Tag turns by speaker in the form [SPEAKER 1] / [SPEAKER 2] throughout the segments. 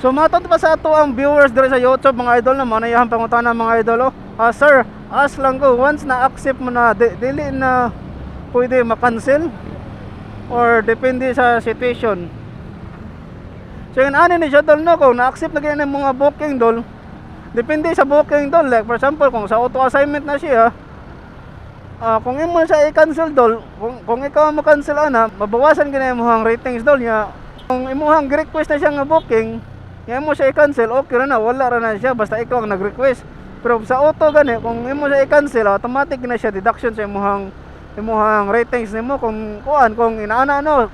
[SPEAKER 1] So matot pa sa ato ang viewers diri sa YouTube mga idol na manayahan pangutana mga idol. Sir, ask lang ko once na accept mo na dili na pwede ma-cancel or depende sa situation. So yun ani ni siya dol no kung na-accept na ganyan mga booking dol. Depende sa booking dol. Like for example kung sa auto assignment na siya, kung imo siya i-cancel dol, kung ikaw mo-cancel ana, mabawasan gina imong ratings dol nya. Kung imong request na siya nga booking, nya mo siya i-cancel, okay ra na, wala ra na siya basta ikaw ang nag-request. Pero sa auto gani, kung imo siya i-cancel, automatic na siya deduction sa imong ratings nimo kung inaana no.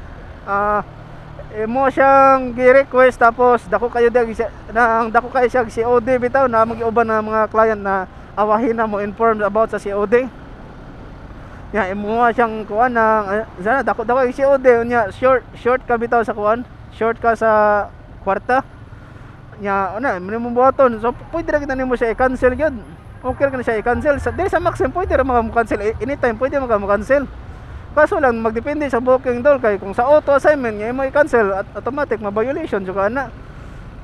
[SPEAKER 1] Imo siyang gi-request tapos dako kayo siya COD bitaw na magiuban na mga client na awahin na mo inform about sa COD. Ya imo siyang kuan na sana dako yung COD nya short ka bitaw sa kuan, short ka sa kwarta. Nya ana minimum buhaton. So pwede ra kita nimo siya i-cancel gyud. Okay ra ka na siya i-cancel. Sa dili sa maximum pwede ra maka-cancel anytime, pwede maka-cancel. Kaso lang magdepende sa booking dol kay kung sa auto assignment nya imo i-cancel at automatic ma-violation jud ka ana.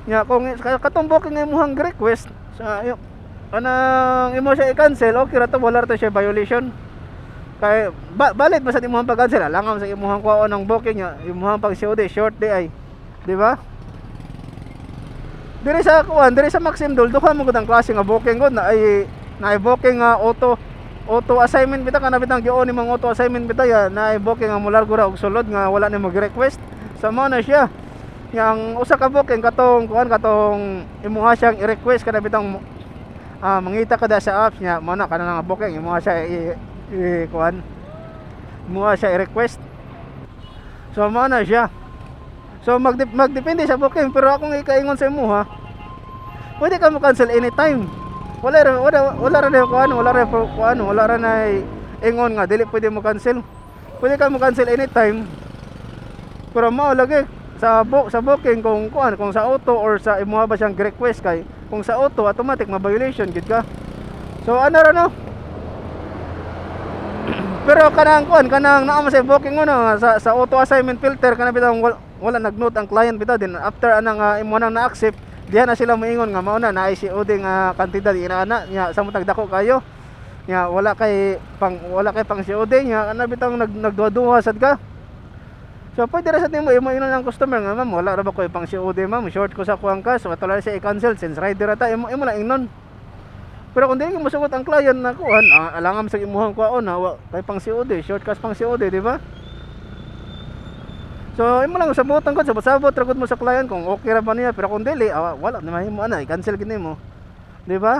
[SPEAKER 1] Nya kung katong booking nga imong request sa anang imo siya i-cancel, okay ra to, wala ra to siya violation. Kay balit ba sa imong pag-cancel langam sa imong kuwaon ng booking nya, imong pag COD short day ay, di ba? Diri sa Maxim dol duha mo gud ang klase nga booking gud na ay booking nga auto assignment bitaw kana bitang gion imong auto assignment bitaw ya na ay booking nga mulargo ra og sulod nga wala nimo gi-request. Sa mo na siya. Yang usa ka booking katong imuha siyang i-request kana bitang mangita kada sa apps niya mo na kana nga booking imuha siya imuha siya i-request. So mo na siya. So magdepende sa booking pero akong ikaingon sa imo ha. Pwede ka mo cancel anytime. Wala ra na ingon nga dili pwede mo cancel. Pwede ka mo cancel anytime. Pero mao lagi sa booking kung sa auto or sa imuha ba siyang request kay kung sa auto automatic ma-violation gid ka. So ano ra no? Pero kanang naa mo sa booking mo no sa auto assignment filter kana bitang wala nag-note ang client bitaw din after anang imo nang na-accept diha na sila moingon nga mao na naay COD nga kantidad inaana nya sa mutag dako kayo nya wala kay pang COD nya ana bitang nagduha-duha sad ka. So pwede ra sa nimo imo inon ang customer nga ma'am wala ra ba ko pang COD ma'am short ko sa kuang cash wala ra siya i-cancel since rider ata imo lang ingnon. Pero kung dili mo sugot ang client na kuan alangam sa imuhang kuaon kay pang COD short cash pang COD di ba? So imo lang sabutan ko sabot ra gud mo sa client kung okay ra ba niya pero kung dili wala na mahimo ana i-cancel gid nimo. Di ba?